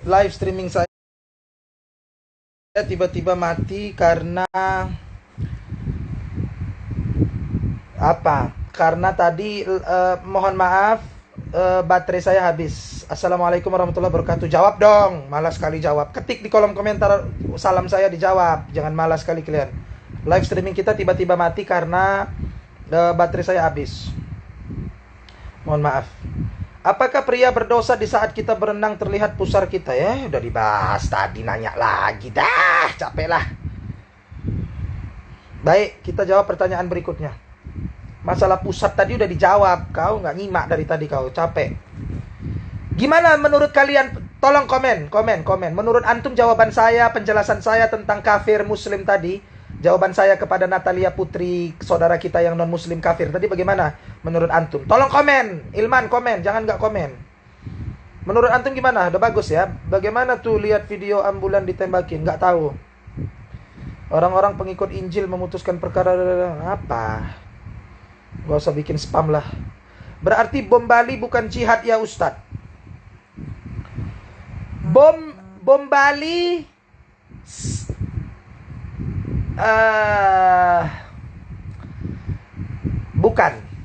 Live streaming saya tiba-tiba mati karena apa? Karena tadi mohon maaf, baterai saya habis. Assalamualaikum warahmatullahi wabarakatuh. Jawab dong, malas sekali jawab. Ketik di kolom komentar salam saya, dijawab. Jangan malas sekali kalian. Live streaming kita tiba-tiba mati karena baterai saya habis. Mohon maaf. Apakah pria berdosa di saat kita berenang terlihat pusar kita? Ya, udah dibahas tadi, nanya lagi. Dah, capek lah. Baik, kita jawab pertanyaan berikutnya. Masalah pusat tadi udah dijawab. Kau nggak nyimak dari tadi, kau capek. Gimana menurut kalian? Tolong komen. Menurut antum jawaban saya, penjelasan saya tentang kafir muslim tadi, jawaban saya kepada Natalia Putri, saudara kita yang non muslim kafir tadi bagaimana menurut antum? Tolong komen. Ilman komen, jangan nggak komen. Menurut antum gimana? Udah bagus ya. Bagaimana tuh lihat video ambulan ditembakin? Nggak tahu. Orang-orang pengikut Injil memutuskan perkara apa? Gak usah bikin spam lah. Berarti bom Bali bukan jihad ya Ustadz? Bom Bali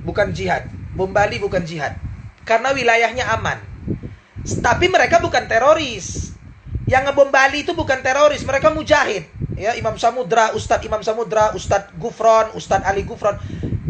bukan jihad. Bom Bali bukan jihad. Karena wilayahnya aman. Tapi mereka bukan teroris. Yang ngebom Bali itu bukan teroris, mereka mujahid. Ya, Imam Samudra, Ustadz Imam Samudra, Ustadz Gufron, Ustadz Ali Gufron.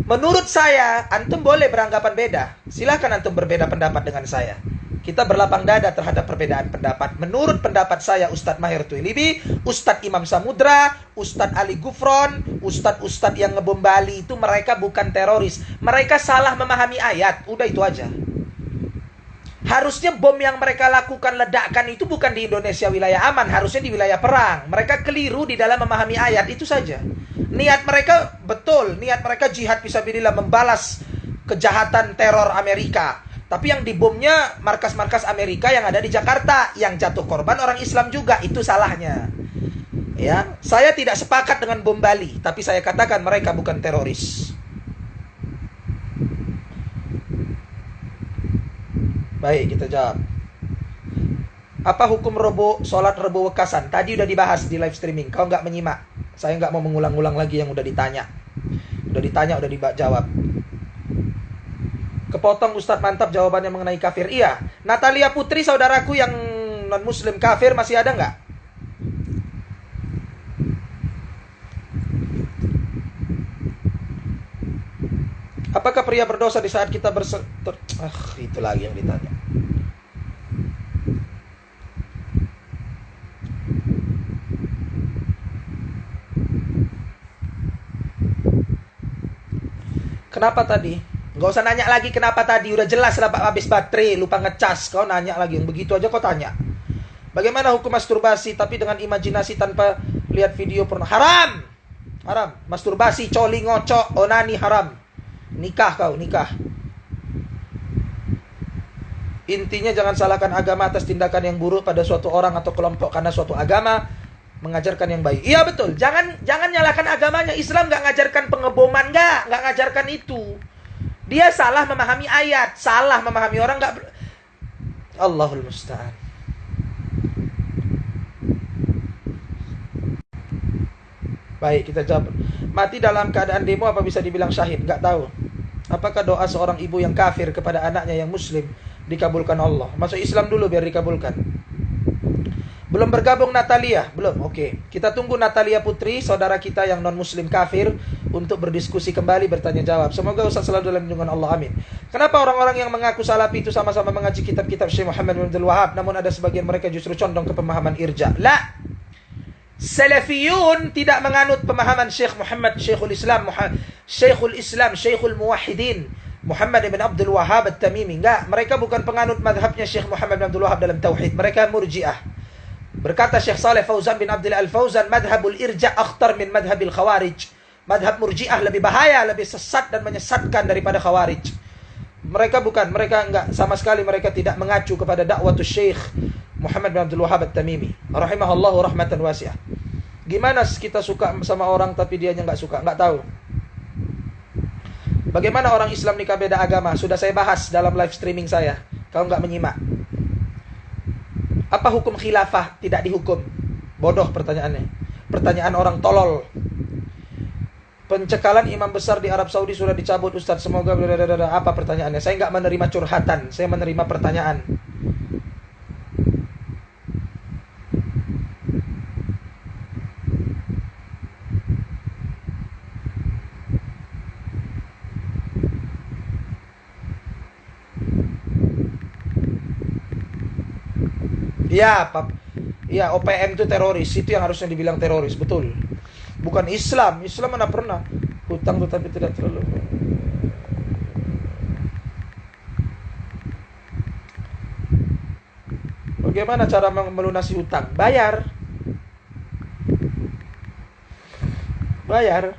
Menurut saya, antum boleh beranggapan beda. Silahkan antum berbeda pendapat dengan saya. Kita berlapang dada terhadap perbedaan pendapat. Menurut pendapat saya, Ustadz Maher Tuilibi, Ustadz Imam Samudra, Ustadz Ali Gufron, Ustadz yang ngebom Bali itu mereka bukan teroris. Mereka salah memahami ayat. Udah itu aja. Harusnya bom yang mereka lakukan, ledakan itu bukan di Indonesia wilayah aman. Harusnya di wilayah perang. Mereka keliru di dalam memahami ayat. Itu saja. Niat mereka betul. Niat mereka jihad fisabilillah, membalas kejahatan teror Amerika. Tapi yang dibomnya markas-markas Amerika yang ada di Jakarta. Yang jatuh korban orang Islam juga. Itu salahnya. Ya, saya tidak sepakat dengan bom Bali. Tapi saya katakan mereka bukan teroris. Baik, kita jawab. Apa hukum sholat Rebo Wekasan? Tadi udah dibahas di live streaming. Kau nggak menyimak. Saya nggak mau mengulang-ulang lagi yang udah ditanya. Udah dijawab. Kepotong Ustadz, mantap jawabannya mengenai kafir. Iya. Natalia Putri, saudaraku yang non-muslim kafir, masih ada nggak? Apakah pria berdosa di saat kita itu lagi yang ditanya. Kenapa tadi? Gak usah nanya lagi kenapa tadi. Udah jelas lah habis baterai, lupa ngecas. Kau nanya lagi yang begitu aja kau tanya. Bagaimana hukum masturbasi tapi dengan imajinasi tanpa lihat video porno? Haram. Masturbasi, coli, ngocok, onani haram. Nikah. Intinya jangan salahkan agama atas tindakan yang buruk pada suatu orang atau kelompok karena suatu agama mengajarkan yang baik. Iya betul. Jangan nyalahkan agamanya. Islam nggak ngajarkan pengeboman, nggak ngajarkan itu. Dia salah memahami ayat, salah memahami orang nggak. Allahul musta'an. Baik, kita jawab. Mati dalam keadaan demo apa bisa dibilang syahid? Nggak tahu. Apakah doa seorang ibu yang kafir kepada anaknya yang muslim dikabulkan Allah? Masuk Islam dulu biar dikabulkan. Belum bergabung Natalia? Belum, oke. Kita tunggu Natalia Putri, saudara kita yang non-muslim kafir, untuk berdiskusi kembali, bertanya jawab. Semoga Ustaz selalu dalam lindungan Allah, amin. Kenapa orang-orang yang mengaku salafi itu sama-sama mengaji kitab-kitab Syekh Muhammad bin Abdul Wahab, namun ada sebagian mereka justru condong ke pemahaman irja? La! Salafiyun tidak menganut pemahaman Syekh Muhammad, Syekhul Islam, Syekhul Muwahhidin, Muhammad bin Abdul Wahab At-Tamimi. Enggak, mereka bukan penganut madhabnya Syekh Muhammad bin Abdul Wahab dalam tauhid. Mereka murji'ah. Berkata Syekh Saleh Fauzan bin Abdul Al-Fauzan, madhabul irja' akhtar min madhabil khawarij. Madhab murji'ah lebih bahaya, lebih sesat dan menyesatkan daripada khawarij. Mereka enggak sama sekali, mereka tidak mengacu kepada dakwatul Syekh Muhammad bin Abdul Wahab At-Tamimi rahimahullahu rahmatan wasi'ah. Gimana kita suka sama orang tapi dianya enggak suka? Enggak tahu. Bagaimana orang Islam nikah beda agama? Sudah saya bahas dalam live streaming saya. Kau enggak menyimak. Apa hukum khilafah tidak dihukum? Bodoh pertanyaannya. Pertanyaan orang tolol. Pencekalan imam besar di Arab Saudi sudah dicabut, Ustadz. Semoga apa pertanyaannya? Saya nggak menerima curhatan, saya menerima pertanyaan. Ya, ya, OPM itu teroris, itu yang harusnya dibilang teroris, betul. Bukan Islam, Islam mana pernah hutang tetapi tidak terlalu. Bagaimana cara melunasi hutang? Bayar. Bayar.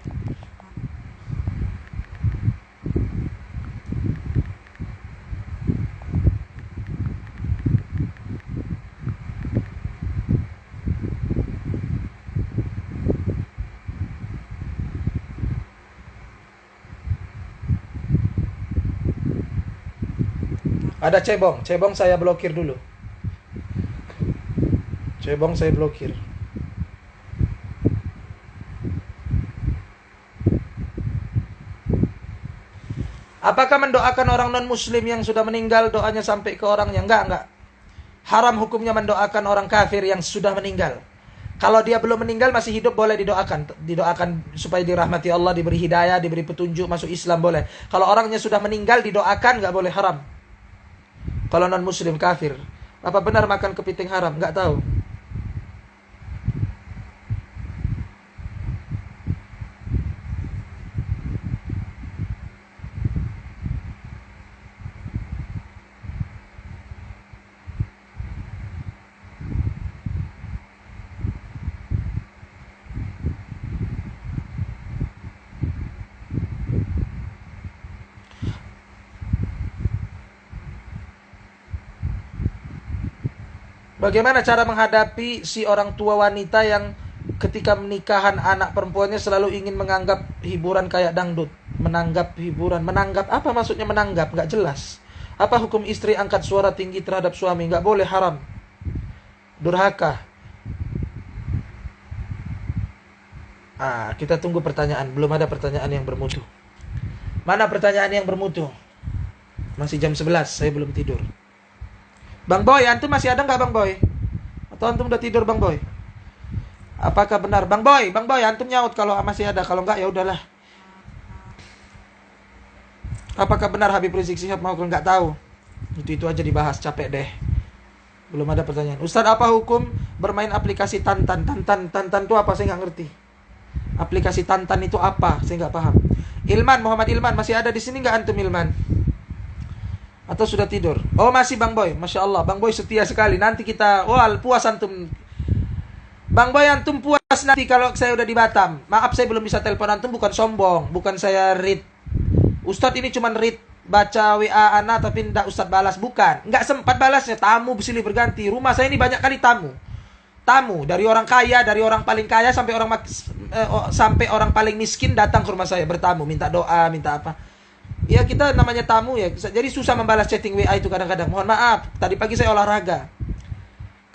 Ada cebong, cebong saya blokir dulu. Cebong saya blokir. Apakah mendoakan orang non-muslim yang sudah meninggal doanya sampai ke orangnya? Enggak. Haram hukumnya mendoakan orang kafir yang sudah meninggal. Kalau dia belum meninggal masih hidup boleh didoakan. Didoakan supaya dirahmati Allah, diberi hidayah, diberi petunjuk masuk Islam boleh. Kalau orangnya sudah meninggal didoakan enggak boleh, haram. Kalau non-muslim kafir. Apa benar makan kepiting haram? Enggak tahu. Bagaimana cara menghadapi si orang tua wanita yang ketika menikahan anak perempuannya selalu ingin menganggap hiburan kayak dangdut? Menanggap hiburan. Menanggap apa maksudnya menanggap? Nggak jelas. Apa hukum istri angkat suara tinggi terhadap suami? Nggak boleh, haram. Durhaka. Kita tunggu pertanyaan. Belum ada pertanyaan yang bermutu. Mana pertanyaan yang bermutu? Masih jam 11, saya belum tidur. Bang Boy, antum masih ada nggak Bang Boy? Atau antum udah tidur Bang Boy? Apakah benar Bang Boy, antum nyaut kalau masih ada, kalau nggak ya udahlah. Apakah benar Habib Rizik Syihab mau? Nggak tahu. Itu aja dibahas, capek deh. Belum ada pertanyaan. Ustadz, apa hukum bermain aplikasi Tantan? Tantan itu apa? Saya nggak ngerti. Aplikasi Tantan itu apa? Saya nggak paham. Ilman, Muhammad Ilman, masih ada di sini nggak antum Ilman? Atau sudah tidur? Oh masih Bang Boy, Masya Allah. Bang Boy setia sekali. Nanti kita, puas antum. Bang Boy, antum puas nanti kalau saya udah di Batam. Maaf saya belum bisa telepon antum, bukan sombong. Bukan saya read. Ustadz ini cuman read, baca WA Ana tapi tidak Ustadz balas. Bukan, nggak sempat balasnya. Tamu silih berganti. Rumah saya ini banyak kali tamu. Dari orang kaya, dari orang paling kaya sampai orang paling miskin datang ke rumah saya bertamu, minta doa, minta apa. Ya kita namanya tamu ya, jadi susah membalas chatting WA itu kadang-kadang. Mohon maaf, tadi pagi saya olahraga.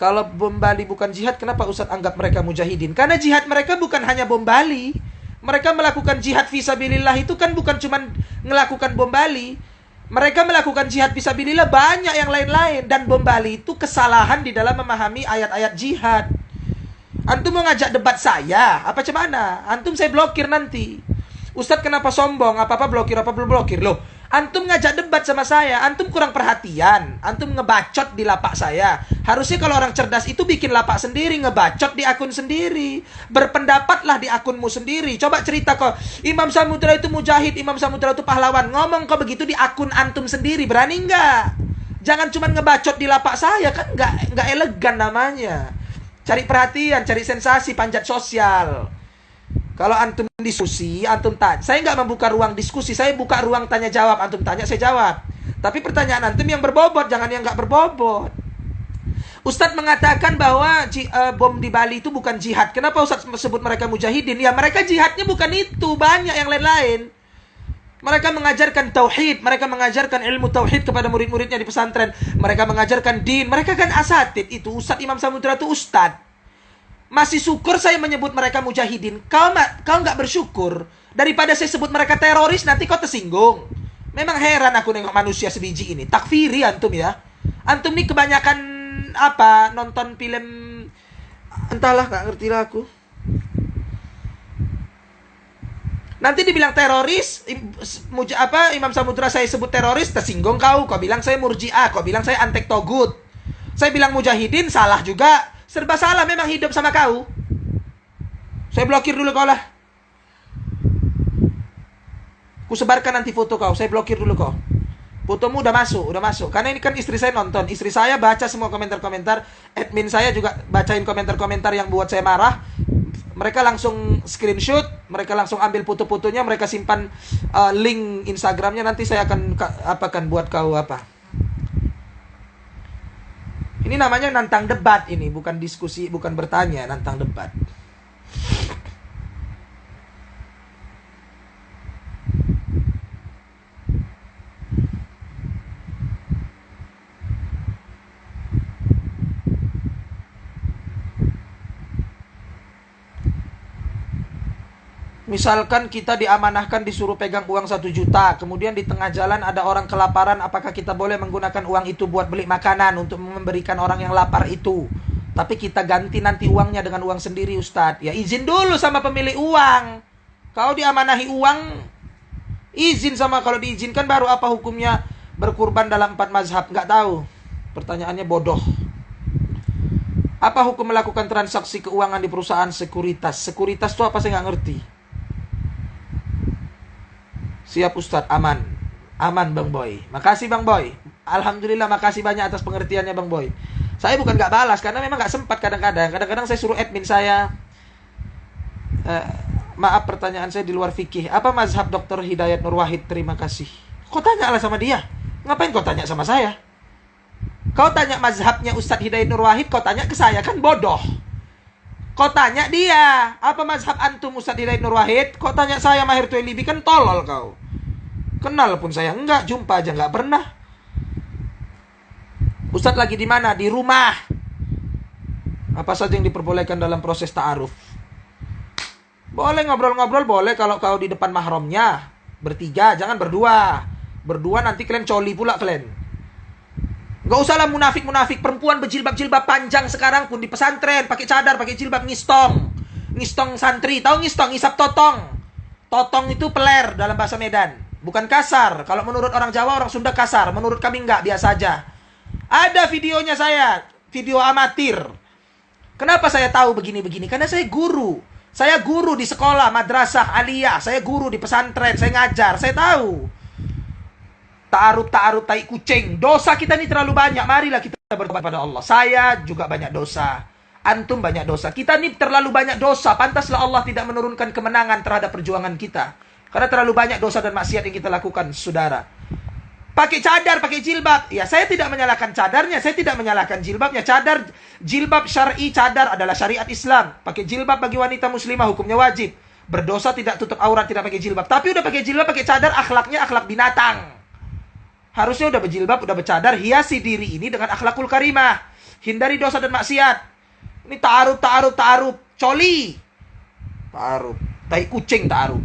Kalau bom Bali bukan jihad, kenapa Ustadz anggap mereka mujahidin? Karena jihad mereka bukan hanya bom Bali. Mereka melakukan jihad fisabilillah itu kan bukan cuma melakukan bom Bali. Mereka melakukan jihad fisabilillah banyak yang lain-lain. Dan bom Bali itu kesalahan di dalam memahami ayat-ayat jihad. Antum mau ngajak debat saya? Apa cemana? Antum saya blokir nanti. Ustadz kenapa sombong? Apa-apa blokir, apa belum blokir? Loh, antum ngajak debat sama saya, antum kurang perhatian. Antum ngebacot di lapak saya. Harusnya kalau orang cerdas itu bikin lapak sendiri, ngebacot di akun sendiri. Berpendapatlah di akunmu sendiri. Coba cerita kok, Imam Samudra itu mujahid, Imam Samudra itu pahlawan. Ngomong kok begitu di akun antum sendiri, berani nggak? Jangan cuma ngebacot di lapak saya, kan nggak elegan namanya. Cari perhatian, cari sensasi, panjat sosial. Kalau antum diskusi, antum tanya. Saya nggak membuka ruang diskusi, saya buka ruang tanya jawab. Antum tanya, saya jawab. Tapi pertanyaan antum yang berbobot, jangan yang nggak berbobot. Ustadz mengatakan bahwa bom di Bali itu bukan jihad. Kenapa Ustadz sebut mereka mujahidin? Ya mereka jihadnya bukan itu, banyak yang lain-lain. Mereka mengajarkan tauhid, mereka mengajarkan ilmu tauhid kepada murid-muridnya di pesantren. Mereka mengajarkan din, mereka kan asatid itu. Ustadz Imam Samudra itu ustadz. Masih syukur saya menyebut mereka mujahidin. Kau nggak bersyukur. Daripada saya sebut mereka teroris, nanti kau tersinggung. Memang heran aku nengok manusia sebiji ini. Takfiri antum ya. Antum nih kebanyakan apa? Nonton film, entahlah, nggak ngerti lah aku. Nanti dibilang teroris, Imam Samudra saya sebut teroris, tersinggung kau. Kau bilang saya murji'ah, kau bilang saya antek togut. Saya bilang mujahidin, salah juga. Serba salah memang hidup sama kau. Saya blokir dulu kau lah. Ku sebarkan nanti foto kau, saya blokir dulu kau. Fotomu udah masuk. Karena ini kan istri saya nonton. Istri saya baca semua komentar-komentar. Admin saya juga bacain komentar-komentar yang buat saya marah. Mereka langsung screenshot, mereka langsung ambil foto-fotonya, mereka simpan link Instagramnya. Nanti saya akan apakan buat kau apa. Ini namanya nantang debat ini, bukan diskusi, bukan bertanya, nantang debat. Misalkan kita diamanahkan disuruh pegang uang 1 juta, kemudian di tengah jalan ada orang kelaparan, apakah kita boleh menggunakan uang itu buat beli makanan untuk memberikan orang yang lapar itu? Tapi kita ganti nanti uangnya dengan uang sendiri, Ustadz. Ya izin dulu sama pemilik uang. Kau diamanahi uang, izin sama, kalau diizinkan baru apa hukumnya berkurban dalam 4 mazhab? Nggak tahu. Pertanyaannya bodoh. Apa hukum melakukan transaksi keuangan di perusahaan sekuritas? Sekuritas itu apa, saya nggak ngerti. Siap Ustadz, aman. Aman Bang Boy. Makasih Bang Boy. Alhamdulillah, makasih banyak atas pengertiannya Bang Boy. Saya bukan gak balas, karena memang gak sempat kadang-kadang. Kadang-kadang saya suruh admin saya. Maaf, pertanyaan saya di luar fikih. Apa mazhab Dr. Hidayat Nur Wahid? Terima kasih. Kau tanya lah sama dia. Ngapain kau tanya sama saya? Kau tanya mazhabnya Ustadz Hidayat Nur Wahid, kau tanya ke saya, kan bodoh. Kau tanya dia, apa mazhab antum Ustadz Hidayat Nur Wahid? Kau tanya saya Mahir Tuelibi, kan tolol kau. Kenal pun saya enggak, jumpa aja enggak pernah. Ustadz lagi di mana? Di rumah. Apa saja yang diperbolehkan dalam proses ta'aruf? Boleh ngobrol-ngobrol, boleh kalau kau di depan mahramnya. Bertiga, jangan berdua. Berdua nanti kalian coli pula kalian. Gak usahlah munafik-munafik. Perempuan berjilbab-jilbab panjang sekarang pun di pesantren, pakai cadar, pakai jilbab, ngistong. Ngistong santri, tahu ngistong, ngisap totong. Totong itu peler dalam bahasa Medan. Bukan kasar. Kalau menurut orang Jawa, orang Sunda kasar. Menurut kami enggak, biasa aja. Ada videonya saya, video amatir. Kenapa saya tahu begini-begini? Karena saya guru. Saya guru di sekolah, madrasah, aliyah. Saya guru di pesantren, saya ngajar, saya tahu. Ta'aruf, tai kucing. Dosa kita ini terlalu banyak. Marilah kita bertobat pada Allah. Saya juga banyak dosa. Antum banyak dosa. Kita ini terlalu banyak dosa. Pantaslah Allah tidak menurunkan kemenangan terhadap perjuangan kita. Karena terlalu banyak dosa dan maksiat yang kita lakukan, saudara. Pakai cadar, pakai jilbab. Ya, saya tidak menyalahkan cadarnya. Saya tidak menyalahkan jilbabnya. Cadar, jilbab syar'i, cadar adalah syariat Islam. Pakai jilbab bagi wanita muslimah hukumnya wajib. Berdosa tidak tutup aurat, tidak pakai jilbab. Tapi udah pakai jilbab, pakai cadar, akhlaknya akhlak binatang. Harusnya udah berjilbab, udah bercadar, hiasi diri ini dengan akhlakul karimah. Hindari dosa dan maksiat. Ini ta'aruf. Coli. Ta'aruf. Tai kucing ta'aruf.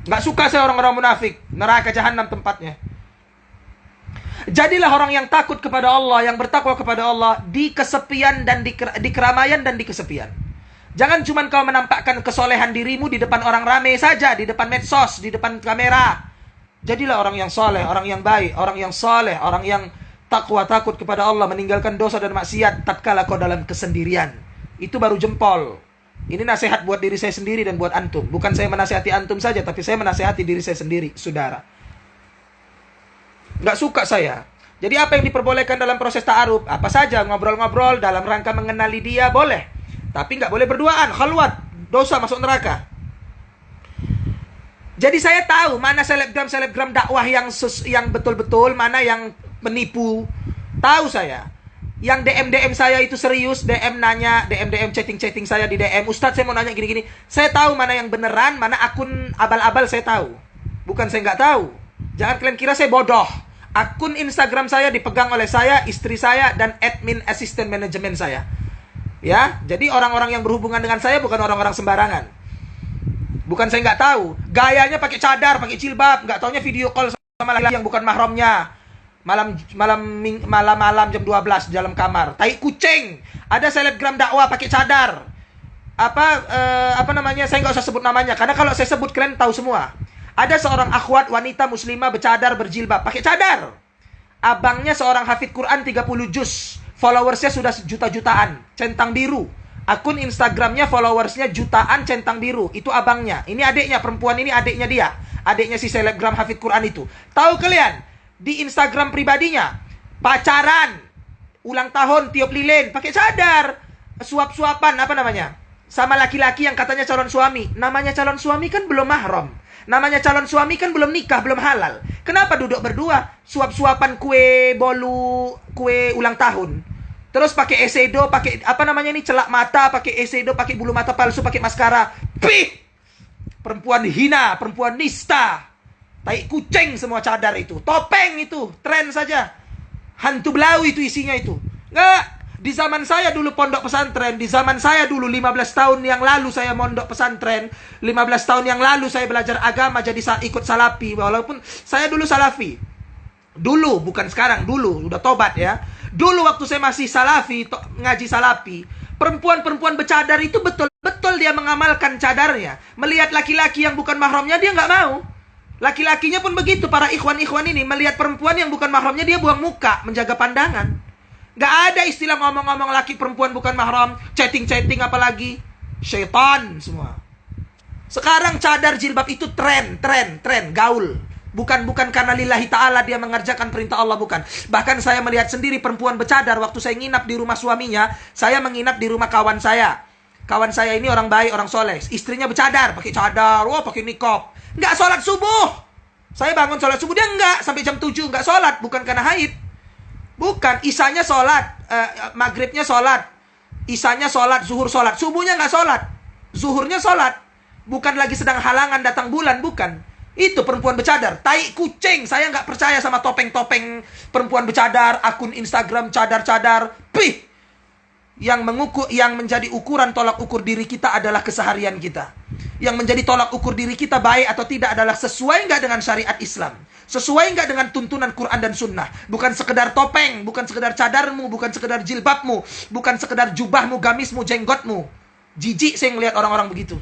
Nggak suka saya orang-orang munafik. Neraka jahanam tempatnya. Jadilah orang yang takut kepada Allah, yang bertakwa kepada Allah di kesepian dan di keramaian dan di kesepian. Jangan cuma kau menampakkan kesolehan dirimu di depan orang ramai saja, di depan medsos, di depan kamera. Jadilah orang yang soleh, orang yang baik, orang yang soleh, orang yang takwa, takut kepada Allah, meninggalkan dosa dan maksiat tatkala kau dalam kesendirian. Itu baru jempol. Ini nasihat buat diri saya sendiri dan buat antum. Bukan saya menasihati antum saja, tapi saya menasihati diri saya sendiri, saudara. Nggak suka saya. Jadi apa yang diperbolehkan dalam proses ta'aruf? Apa saja, ngobrol-ngobrol dalam rangka mengenali dia, boleh. Tapi nggak boleh berduaan, khalwat, dosa masuk neraka. Jadi saya tahu mana selebgram dakwah yang betul-betul, mana yang menipu. Tahu saya. Yang DM saya itu serius, DM nanya, DM chatting saya di DM. Ustadz, saya mau nanya gini-gini. Saya tahu mana yang beneran, mana akun abal-abal, saya tahu. Bukan saya nggak tahu. Jangan kalian kira saya bodoh. Akun Instagram saya dipegang oleh saya, istri saya, dan admin asisten manajemen saya. Ya, jadi orang-orang yang berhubungan dengan saya bukan orang-orang sembarangan. Bukan saya nggak tahu. Gayanya pakai cadar, pakai jilbab, nggak taunya video call sama laki yang bukan mahramnya. Malam jam 12 di dalam kamar. Tai kucing. Ada selebgram dakwah pakai cadar. Apa namanya? Saya nggak usah sebut namanya karena kalau saya sebut kalian tahu semua. Ada seorang akhwat wanita muslimah bercadar berjilbab, pakai cadar. Abangnya seorang hafid Quran 30 juz. Followersnya sudah juta-jutaan, centang biru. Akun Instagramnya followersnya jutaan, centang biru. Itu abangnya. Ini adiknya, perempuan ini adiknya dia. Adiknya si selebgram hafid Quran itu. Tahu kalian? Di Instagram pribadinya pacaran, ulang tahun, tiup lilin, pakai cadar, suap-suapan apa namanya, sama laki-laki yang katanya calon suami. Namanya calon suami kan belum mahram, namanya calon suami kan belum nikah, belum halal. Kenapa duduk berdua suap-suapan kue bolu, kue ulang tahun, terus pakai eyeshadow, pakai apa namanya ini, celak mata, pakai eyeshadow, pakai bulu mata palsu, pakai maskara. Pih, perempuan hina, perempuan nista. Tai kucing semua cadar itu. Topeng itu. Tren saja. Hantu Belawi itu isinya itu. Nggak. Di zaman saya dulu pondok pesantren. Di zaman saya dulu 15 tahun yang lalu saya mondok pesantren. 15 tahun yang lalu saya belajar agama jadi ikut salafi. Walaupun saya dulu salafi. Dulu, bukan sekarang. Dulu. Udah tobat ya. Dulu waktu saya masih salafi, ngaji salafi. Perempuan-perempuan bercadar itu betul-betul dia mengamalkan cadarnya. Melihat laki-laki yang bukan mahramnya dia nggak mau. Laki-lakinya pun begitu, para ikhwan-ikhwan ini melihat perempuan yang bukan mahramnya dia buang muka, menjaga pandangan. Gak ada istilah ngomong-ngomong laki perempuan bukan mahram, chatting-chatting apalagi. Syaitan semua. Sekarang cadar jilbab itu tren, gaul. Bukan karena lillahi ta'ala dia mengerjakan perintah Allah, bukan. Bahkan saya melihat sendiri perempuan bercadar waktu saya nginap di rumah suaminya, saya menginap di rumah kawan saya. Kawan saya ini orang baik, orang soleh. Istrinya bercadar, pakai cadar, pakai niqab. Nggak sholat subuh. Saya bangun sholat subuh, dia nggak. Sampai jam 7 nggak sholat. Bukan karena haid. Bukan. Isanya sholat. Maghribnya sholat. Isanya sholat. Zuhur sholat. Subuhnya nggak sholat. Zuhurnya sholat. Bukan lagi sedang halangan datang bulan. Bukan. Itu perempuan bercadar. Tai kucing. Saya nggak percaya sama topeng-topeng perempuan bercadar. Akun Instagram cadar-cadar. Pih. Yang menjadi ukuran tolak ukur diri kita adalah keseharian kita. Yang menjadi tolak ukur diri kita baik atau tidak adalah sesuai nggak dengan syariat Islam, sesuai nggak dengan tuntunan Quran dan Sunnah. Bukan sekedar topeng, bukan sekedar cadarmu, bukan sekedar jilbabmu, bukan sekedar jubahmu, gamismu, jenggotmu. Jijik saya ngelihat orang-orang begitu.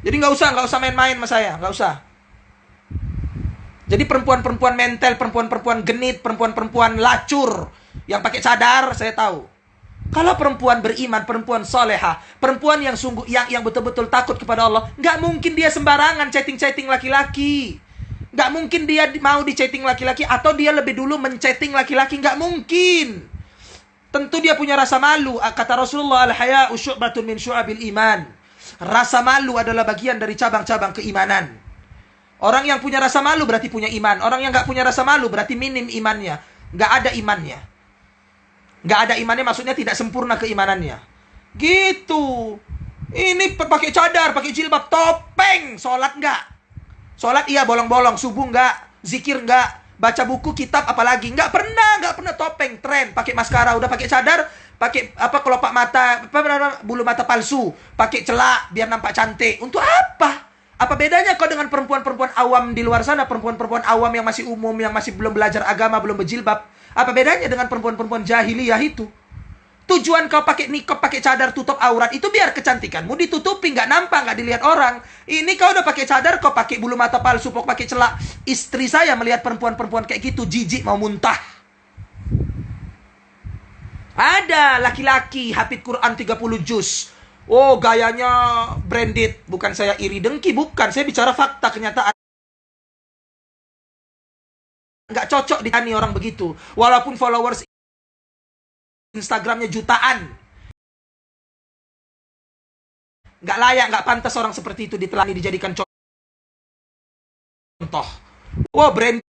Jadi nggak usah main-main sama saya, nggak usah. Jadi perempuan-perempuan mentel, perempuan-perempuan genit, perempuan-perempuan lacur yang pakai cadar, saya tahu. Kalau perempuan beriman, perempuan soleha, perempuan yang sungguh yang betul-betul takut kepada Allah, nggak mungkin dia sembarangan chatting-chatting laki-laki. Nggak mungkin dia mau di-chatting laki-laki atau dia lebih dulu men-chatting laki-laki, nggak mungkin. Tentu dia punya rasa malu. Kata Rasulullah, al-haya'u syu'batun min syu'abil iman. Rasa malu adalah bagian dari cabang-cabang keimanan. Orang yang punya rasa malu berarti punya iman. Orang yang nggak punya rasa malu berarti minim imannya. Nggak ada imannya. Nggak ada imannya maksudnya tidak sempurna keimanannya. Gitu. Ini pakai cadar, pakai jilbab, topeng. Sholat nggak? Sholat iya bolong-bolong. Subuh nggak? Zikir nggak? Baca buku, kitab apalagi? Nggak pernah topeng. Tren, pakai maskara, udah pakai cadar, pakai kelopak mata, bulu mata palsu, pakai celak biar nampak cantik. Untuk apa? Apa bedanya kau dengan perempuan-perempuan awam di luar sana, perempuan-perempuan awam yang masih umum, yang masih belum belajar agama, belum berjilbab? Apa bedanya dengan perempuan-perempuan jahiliyah itu? Tujuan kau pakai niqab, pakai cadar tutup aurat itu biar kecantikanmu ditutupi, nggak nampak, nggak dilihat orang. Ini kau udah pakai cadar, kau pakai bulu mata palsu, kau pakai celak. Istri saya melihat perempuan-perempuan kayak gitu, jijik mau muntah. Ada laki-laki hafid Quran 30 juz. Oh, gayanya branded. Bukan saya iri dengki, bukan. Saya bicara fakta, kenyataan. Nggak cocok ditani orang begitu. Walaupun followers Instagramnya jutaan. Nggak layak, nggak pantas orang seperti itu ditelani, dijadikan contoh. Wah, branded.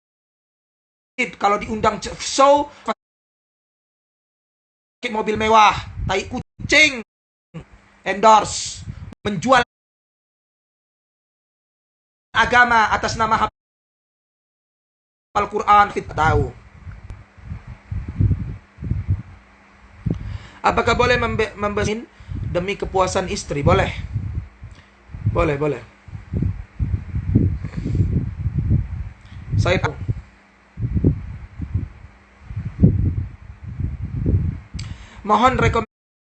Kalau diundang show, pakai mobil mewah. Tai kucing. Endorse. Menjual agama atas nama hafal Quran, kita tahu. Apakah boleh membesin demi kepuasan istri? Boleh. Boleh. Saya tahu. Mohon rekomendasi